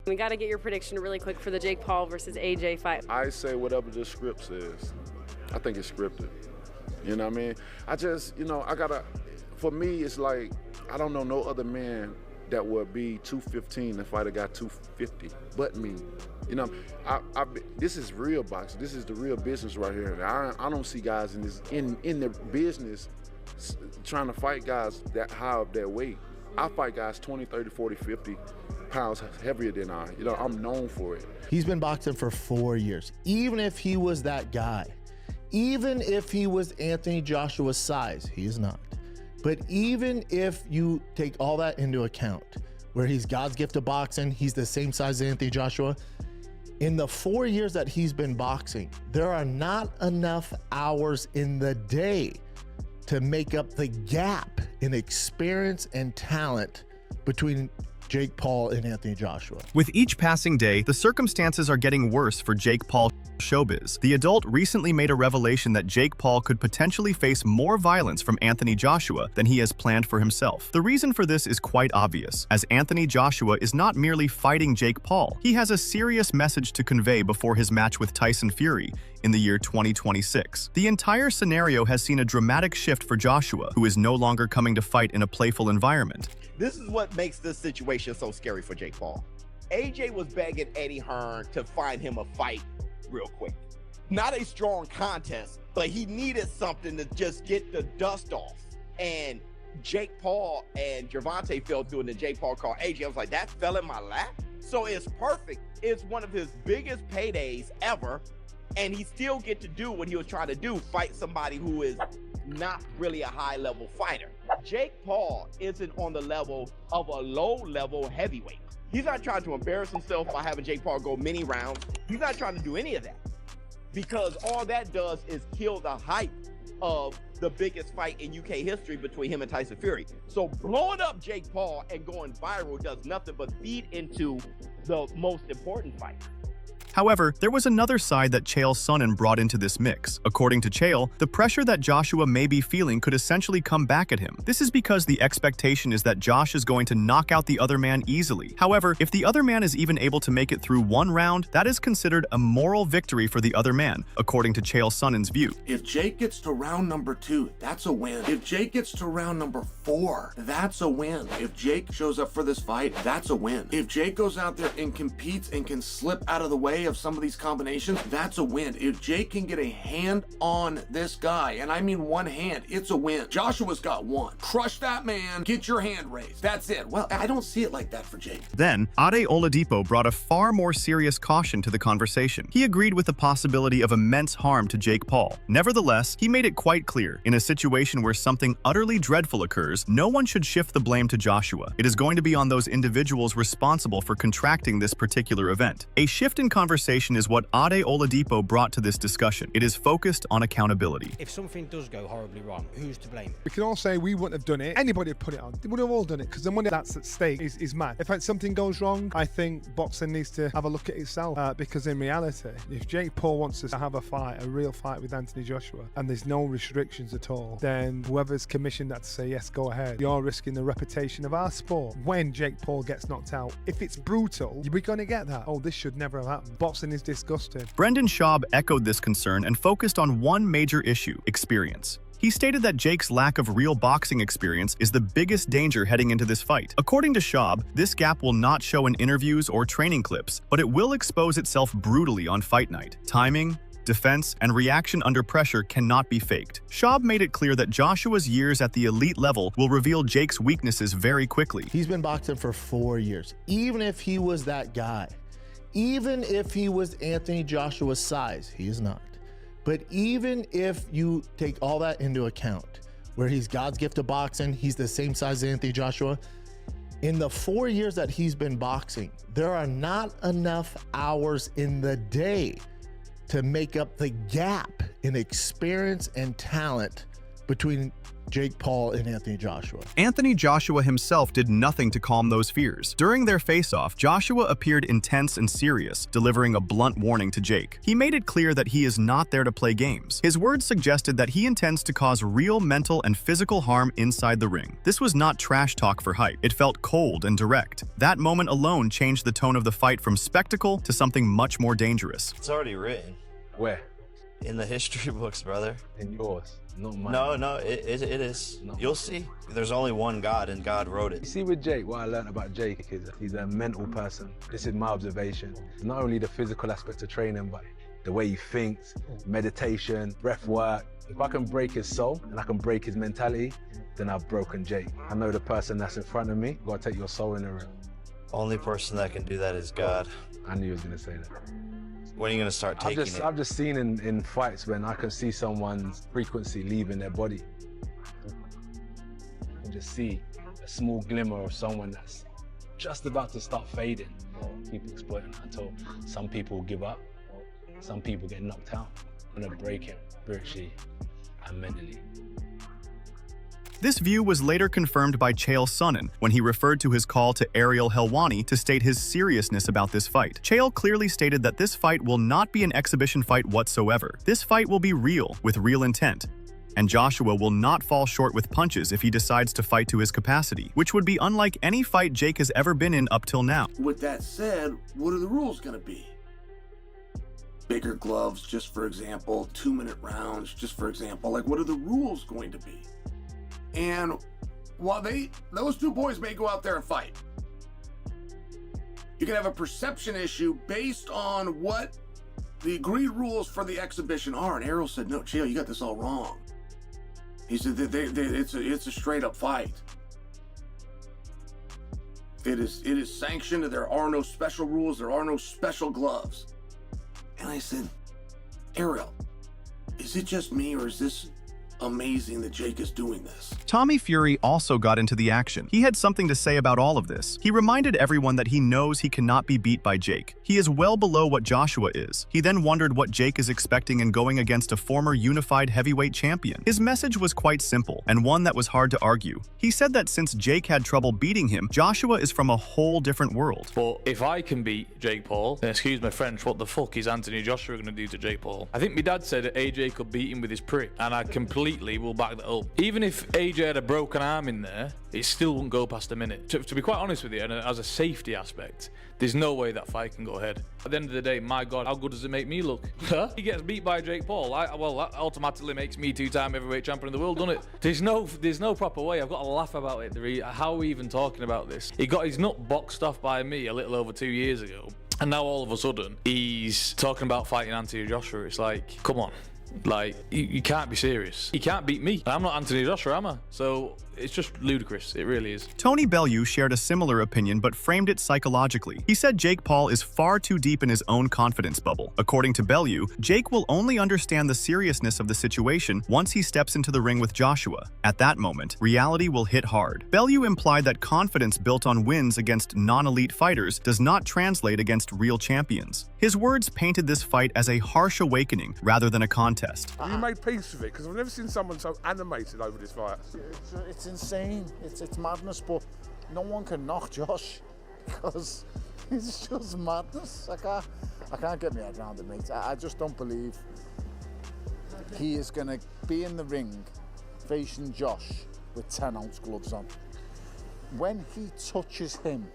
We got to get your prediction really quick for the Jake Paul versus AJ fight. I say whatever the script says. I think it's scripted. You know what I mean? I just, for me, it's like, I don't know no other man that would be 215 and fight a guy 250 but me. You know, this is real boxing. This is the real business right here. I don't see guys in the business trying to fight guys that high of their weight. I fight guys 20, 30, 40, 50 pounds heavier than I. You know, I'm known for it. He's been boxing for 4 years. Even if he was that guy, even if he was Anthony Joshua's size, he is not. But even if you take all that into account, where he's God's gift of boxing, he's the same size as Anthony Joshua, in the 4 years that he's been boxing, there are not enough hours in the day to make up the gap in experience and talent between Jake Paul and Anthony Joshua. With each passing day, the circumstances are getting worse for Jake Paul showbiz. The adult recently made a revelation that Jake Paul could potentially face more violence from Anthony Joshua than he has planned for himself. The reason for this is quite obvious, as Anthony Joshua is not merely fighting Jake Paul. He has a serious message to convey before his match with Tyson Fury in the year 2026. The entire scenario has seen a dramatic shift for Joshua, who is no longer coming to fight in a playful environment. This is what makes this situation so scary for Jake Paul. AJ was begging Eddie Hearn to find him a fight real quick. Not a strong contest, but he needed something to just get the dust off. And Jake Paul and Gervonta fell through, and then Jake Paul called AJ. I was like, that fell in my lap? So it's perfect. It's one of his biggest paydays ever. And he still get to do what he was trying to do, fight somebody who is not really a high-level fighter. Jake Paul isn't on the level of a low-level heavyweight. He's not trying to embarrass himself by having Jake Paul go many rounds. He's not trying to do any of that, because all that does is kill the hype of the biggest fight in UK history between him and Tyson Fury. So blowing up Jake Paul and going viral does nothing but feed into the most important fight. However, there was another side that Chael Sonnen brought into this mix. According to Chael, the pressure that Joshua may be feeling could essentially come back at him. This is because the expectation is that Josh is going to knock out the other man easily. However, if the other man is even able to make it through one round, that is considered a moral victory for the other man, according to Chael Sonnen's view. If Jake gets to round number 2, that's a win. If Jake gets to round number 4, that's a win. If Jake shows up for this fight, that's a win. If Jake goes out there and competes and can slip out of the way of some of these combinations, that's a win. If Jake can get a hand on this guy, and I mean one hand, it's a win. Joshua's got one. Crush that man, get your hand raised. That's it. Well, I don't see it like that for Jake. Then, Ade Oladipo brought a far more serious caution to the conversation. He agreed with the possibility of immense harm to Jake Paul. Nevertheless, he made it quite clear, in a situation where something utterly dreadful occurs, no one should shift the blame to Joshua. It is going to be on those individuals responsible for contracting this particular event. A shift in conversation is what Ade Oladipo brought to this discussion. It is focused on accountability. If something does go horribly wrong, who's to blame? We can all say we wouldn't have done it. Anybody would put it on. They would have all done it, because the money that's at stake is mad. If something goes wrong, I think boxing needs to have a look at itself, because in reality, if Jake Paul wants to have a fight, a real fight with Anthony Joshua, and there's no restrictions at all, then whoever's commissioned that to say, yes, go ahead, you're risking the reputation of our sport. When Jake Paul gets knocked out, if it's brutal, we're going to get that. Oh, this should never have happened. Boxing is disgusting. Brendan Schaub echoed this concern and focused on one major issue: experience. He stated that Jake's lack of real boxing experience is the biggest danger heading into this fight. According to Schaub, this gap will not show in interviews or training clips, but it will expose itself brutally on fight night. Timing, defense, and reaction under pressure cannot be faked. Schaub made it clear that Joshua's years at the elite level will reveal Jake's weaknesses very quickly. He's been boxing for 4 years. Even if he was that guy, even if he was Anthony Joshua's size, he is not. But even if you take all that into account, where he's God's gift of boxing, he's the same size as Anthony Joshua, in the 4 years that he's been boxing, there are not enough hours in the day to make up the gap in experience and talent between Jake Paul and Anthony Joshua. Anthony Joshua himself did nothing to calm those fears. During their face-off, Joshua appeared intense and serious, delivering a blunt warning to Jake. He made it clear that he is not there to play games. His words suggested that he intends to cause real mental and physical harm inside the ring. This was not trash talk for hype. It felt cold and direct. That moment alone changed the tone of the fight from spectacle to something much more dangerous. It's already written. Where? In the history books, brother. In yours, not mine. No, it is. No. You'll see. There's only one God, and God wrote You it. see with Jake, what I learned about Jake is he's a mental person. This is my observation. Not only the physical aspect of training, but the way he thinks, meditation, breath work. If I can break his soul and I can break his mentality, then I've broken Jake. I know the person that's in front of me, you gotta take your soul in the ring. Only person that can do that is God. I knew he was gonna say that. When are you gonna start taking it? I've just seen in fights when I can see someone's frequency leaving their body. I can just see a small glimmer of someone that's just about to start fading. People exploiting that until some people give up, some people get knocked out. I'm gonna break him spiritually and mentally. This view was later confirmed by Chael Sonnen when he referred to his call to Ariel Helwani to state his seriousness about this fight. Chael clearly stated that this fight will not be an exhibition fight whatsoever. This fight will be real, with real intent. And Joshua will not fall short with punches if he decides to fight to his capacity, which would be unlike any fight Jake has ever been in up till now. With that said, what are the rules going to be? Bigger gloves, just for example, 2-minute rounds, just for example. Like, what are the rules going to be? And while those two boys may go out there and fight, you can have a perception issue based on what the agreed rules for the exhibition are. And Ariel said, no, Chael, you got this all wrong. He said that it's a straight up fight. It is sanctioned. There are no special rules. There are no special gloves. And I said, Ariel, is it just me, or is this amazing that Jake is doing this? Tommy Fury also got into the action. He had something to say about all of this. He reminded everyone that he knows he cannot be beat by Jake. He is well below what Joshua is. He then wondered what Jake is expecting in going against a former unified heavyweight champion. His message was quite simple, and one that was hard to argue. He said that since Jake had trouble beating him, Joshua is from a whole different world. But if I can beat Jake Paul, then excuse my French, what the fuck is Anthony Joshua going to do to Jake Paul? I think my dad said that AJ could beat him with his prick, and I completely will back that up. Even if AJ had a broken arm in there, it still wouldn't go past a minute. To be quite honest with you, and as a safety aspect, there's no way that fight can go ahead. At the end of the day, my God, how good does it make me look? He gets beat by Jake Paul. Well, that automatically makes me 2-time heavyweight champion of the world, doesn't it? There's no proper way. I've got to laugh about it. How are we even talking about this? He got his nut boxed off by me a little over 2 years ago, and now all of a sudden he's talking about fighting Anthony Joshua. It's like, come on. Like, you can't be serious. You can't beat me. I'm not Anthony Joshua, am I? So it's just ludicrous. It really is. Tony Bellew shared a similar opinion but framed it psychologically. He said Jake Paul is far too deep in his own confidence bubble. According to Bellew, Jake will only understand the seriousness of the situation once he steps into the ring with Joshua. At that moment, reality will hit hard. Bellew implied that confidence built on wins against non-elite fighters does not translate against real champions. His words painted this fight as a harsh awakening rather than a contest. Have you made peace with it? Because I've never seen someone so animated over this fight. It's insane. It's madness, but no one can knock Josh because it's just madness. I can't get my head around it, mate. I just don't believe he is going to be in the ring facing Josh with 10-ounce gloves on. When he touches him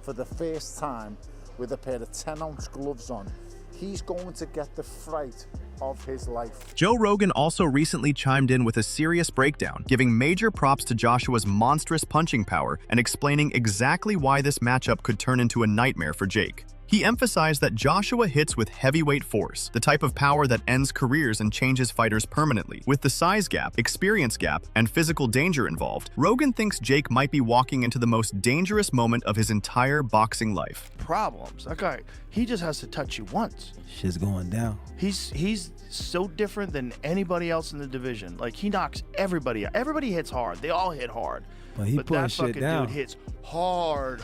for the first time with a pair of 10-ounce gloves on, he's going to get the fright of his life. Joe Rogan also recently chimed in with a serious breakdown, giving major props to Joshua's monstrous punching power and explaining exactly why this matchup could turn into a nightmare for Jake. He emphasized that Joshua hits with heavyweight force, the type of power that ends careers and changes fighters permanently. With the size gap, experience gap, and physical danger involved, Rogan thinks Jake might be walking into the most dangerous moment of his entire boxing life. Problems. That guy, he just has to touch you once. Shit's going down. He's so different than anybody else in the division. Like, he knocks everybody out. Everybody hits hard. They all hit hard. But that fucking shit down. dude hits hard.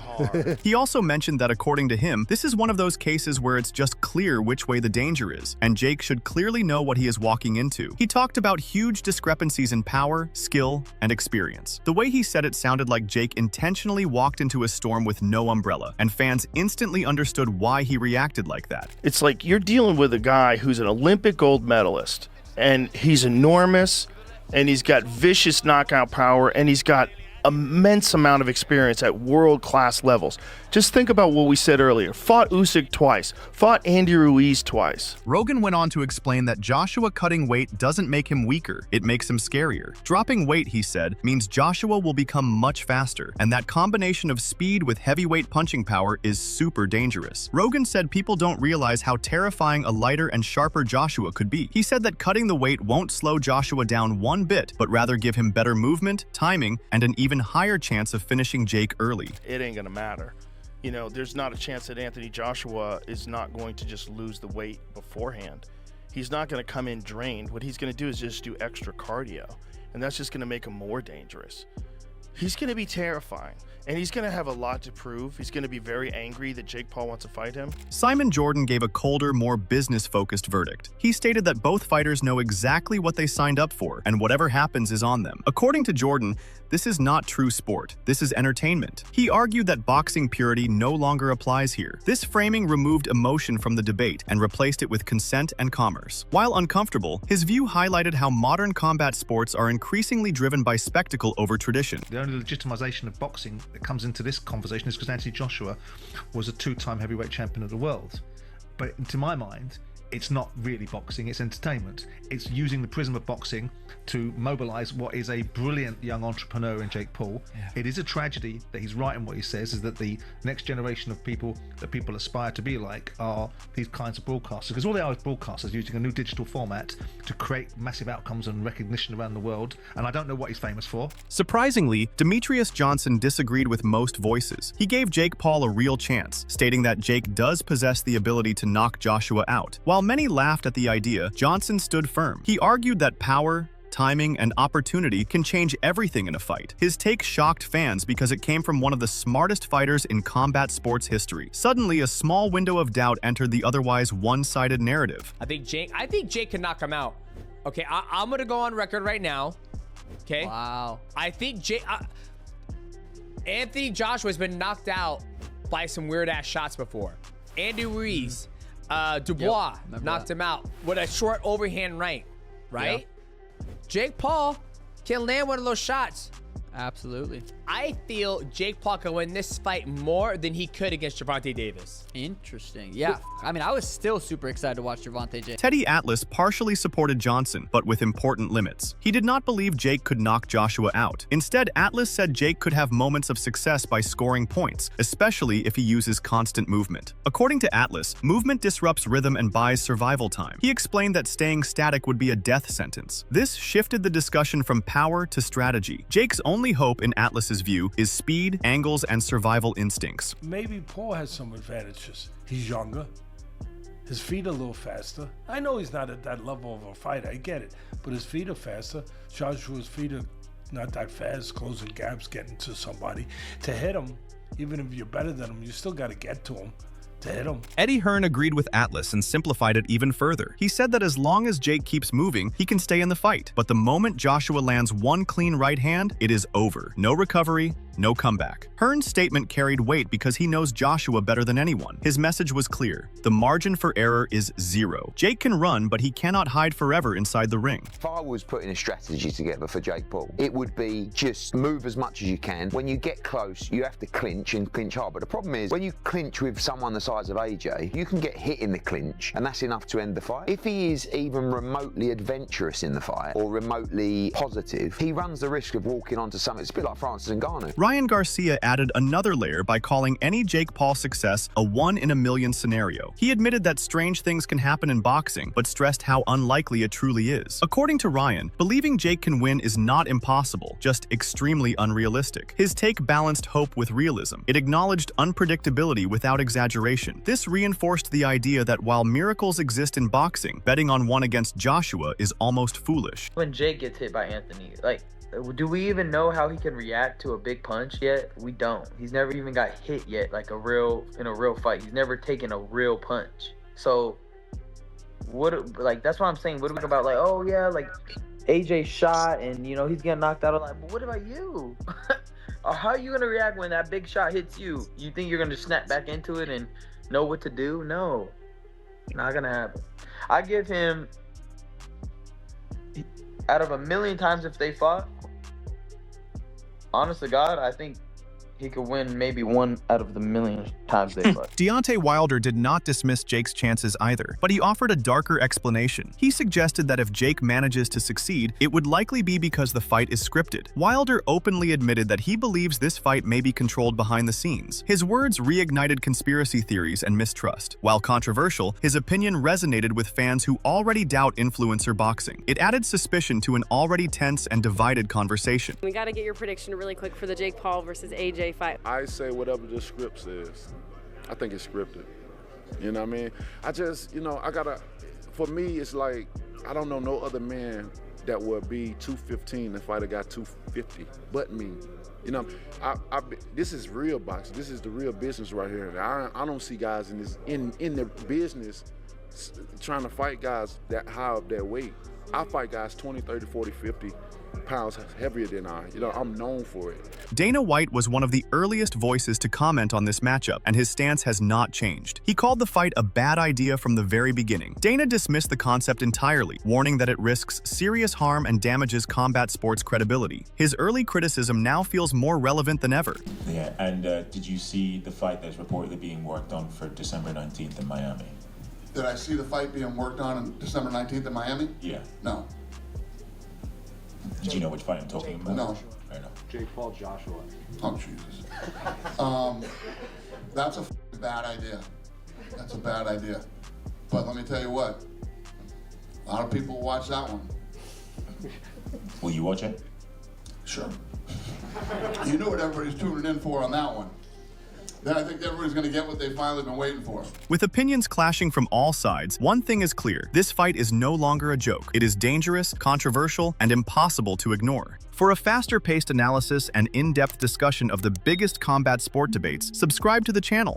He also mentioned that according to him, this is one of those cases where it's just clear which way the danger is, and Jake should clearly know what he is walking into. He talked about huge discrepancies in power, skill, and experience. The way he said it sounded like Jake intentionally walked into a storm with no umbrella, and fans instantly understood why he reacted like that. It's like you're dealing with a guy who's an Olympic gold medalist, and he's enormous, and he's got vicious knockout power, and he's got immense amount of experience at world-class levels. Just think about what we said earlier. Fought Usyk twice, fought Andy Ruiz twice. Rogan went on to explain that Joshua cutting weight doesn't make him weaker, it makes him scarier. Dropping weight, he said, means Joshua will become much faster, and that combination of speed with heavyweight punching power is super dangerous. Rogan said people don't realize how terrifying a lighter and sharper Joshua could be. He said that cutting the weight won't slow Joshua down one bit, but rather give him better movement, timing, and an even higher chance of finishing Jake early. It ain't gonna matter. You know, there's not a chance that Anthony Joshua is not going to just lose the weight beforehand. He's not gonna come in drained. What he's gonna do is just do extra cardio, and that's just gonna make him more dangerous. He's gonna be terrifying, and he's gonna have a lot to prove. He's gonna be very angry that Jake Paul wants to fight him. Simon Jordan gave a colder, more business-focused verdict. He stated that both fighters know exactly what they signed up for, and whatever happens is on them. According to Jordan, this is not true sport. This is entertainment. He argued that boxing purity no longer applies here. This framing removed emotion from the debate and replaced it with consent and commerce. While uncomfortable, his view highlighted how modern combat sports are increasingly driven by spectacle over tradition. The only legitimization of boxing that comes into this conversation is because Anthony Joshua was a two-time heavyweight champion of the world. But to my mind, it's not really boxing, it's entertainment. It's using the prism of boxing to mobilize what is a brilliant young entrepreneur in Jake Paul. Yeah. It is a tragedy that he's right in what he says, is that the next generation of people that people aspire to be like are these kinds of broadcasters, because all they are is broadcasters using a new digital format to create massive outcomes and recognition around the world, and I don't know what he's famous for. Surprisingly, Demetrius Johnson disagreed with most voices. He gave Jake Paul a real chance, stating that Jake does possess the ability to knock Joshua out. While many laughed at the idea, Johnson stood firm. He argued that power, timing, and opportunity can change everything in a fight. His take shocked fans because it came from one of the smartest fighters in combat sports history. Suddenly, a small window of doubt entered the otherwise one-sided narrative. I think Jake can knock him out. Okay, I'm gonna go on record right now. Okay. Wow. I think Anthony Joshua has been knocked out by some weird ass shots before. Andy Ruiz, Dubois knocked him out with a short overhand right? Yep. Jake Paul can land one of those shots. Absolutely. I feel Jake Paul can win this fight more than he could against Gervonta Davis. Interesting. Yeah. I mean, I was still super excited to watch Gervonta Davis. Teddy Atlas partially supported Johnson, but with important limits. He did not believe Jake could knock Joshua out. Instead, Atlas said Jake could have moments of success by scoring points, especially if he uses constant movement. According to Atlas, movement disrupts rhythm and buys survival time. He explained that staying static would be a death sentence. This shifted the discussion from power to strategy. Jake's only hope in Atlas's view is speed, angles, and survival instincts. Maybe Paul has some advantages. He's younger. His feet are a little faster. I know he's not at that level of a fighter. I get it. But his feet are faster. Joshua's feet are not that fast, closing gaps, getting to somebody. To hit him, even if you're better than him, you still got to get to him. To hit him. Eddie Hearn agreed with Atlas and simplified it even further. He said that as long as Jake keeps moving, he can stay in the fight. But the moment Joshua lands one clean right hand, it is over. No recovery, no comeback. Hearn's statement carried weight because he knows Joshua better than anyone. His message was clear. The margin for error is zero. Jake can run, but he cannot hide forever inside the ring. If I was putting a strategy together for Jake Paul, it would be just move as much as you can. When you get close, you have to clinch and clinch hard. But the problem is, when you clinch with someone the size of AJ, you can get hit in the clinch, and that's enough to end the fight. If he is even remotely adventurous in the fight, or remotely positive, he runs the risk of walking onto something. It's a bit like Francis Ngannou. Ryan Garcia added another layer by calling any Jake Paul success a 1 in a million scenario. He admitted that strange things can happen in boxing, but stressed how unlikely it truly is. According to Ryan, believing Jake can win is not impossible, just extremely unrealistic. His take balanced hope with realism. It acknowledged unpredictability without exaggeration. This reinforced the idea that while miracles exist in boxing, betting on one against Joshua is almost foolish. When Jake gets hit by Anthony, like Do we even know how he can react to a big punch yet? We don't. He's never even got hit yet, like in a real fight. He's never taken a real punch. So that's what I'm saying. What do we think about, like, oh yeah, like AJ shot and he's getting knocked out a lot. But what about you? How are you gonna react when that big shot hits you? You think you're gonna snap back into it and know what to do? No, not gonna happen. I give him, out of 1,000,000 times if they fought, honest to God, I think he could win maybe 1 out of the 1,000,000 times they fought. Deontay Wilder did not dismiss Jake's chances either, but he offered a darker explanation. He suggested that if Jake manages to succeed, it would likely be because the fight is scripted. Wilder openly admitted that he believes this fight may be controlled behind the scenes. His words reignited conspiracy theories and mistrust. While controversial, his opinion resonated with fans who already doubt influencer boxing. It added suspicion to an already tense and divided conversation. We got to get your prediction really quick for the Jake Paul versus AJ fight. I say whatever the script says. I think it's scripted. You know what I mean? I just, for me, it's like, I don't know no other man that would be 215 and fight a guy 250 but me. This is real boxing. This is the real business right here. I don't see guys in the business trying to fight guys that high up their weight. I fight guys 20, 30, 40, 50 pounds heavier than I'm known for it. Dana White was one of the earliest voices to comment on this matchup, and his stance has not changed. He called the fight a bad idea from the very beginning. Dana dismissed the concept entirely, warning that it risks serious harm and damages combat sports credibility. His early criticism now feels more relevant than ever. Yeah, and did you see the fight that's reportedly being worked on for December 19th in Miami? Did I see the fight being worked on December 19th in Miami? Yeah. No. Did you know which fight I'm talking about? No. Fair enough. Jake Paul, Joshua. Oh, Jesus. That's a bad idea. That's a bad idea. But let me tell you what, a lot of people watch that one. Will you watch it? Sure. You know what everybody's tuning in for on that one. Then I think everybody's going to get what they've finally been waiting for. With opinions clashing from all sides, one thing is clear. This fight is no longer a joke. It is dangerous, controversial, and impossible to ignore. For a faster-paced analysis and in-depth discussion of the biggest combat sport debates, subscribe to the channel.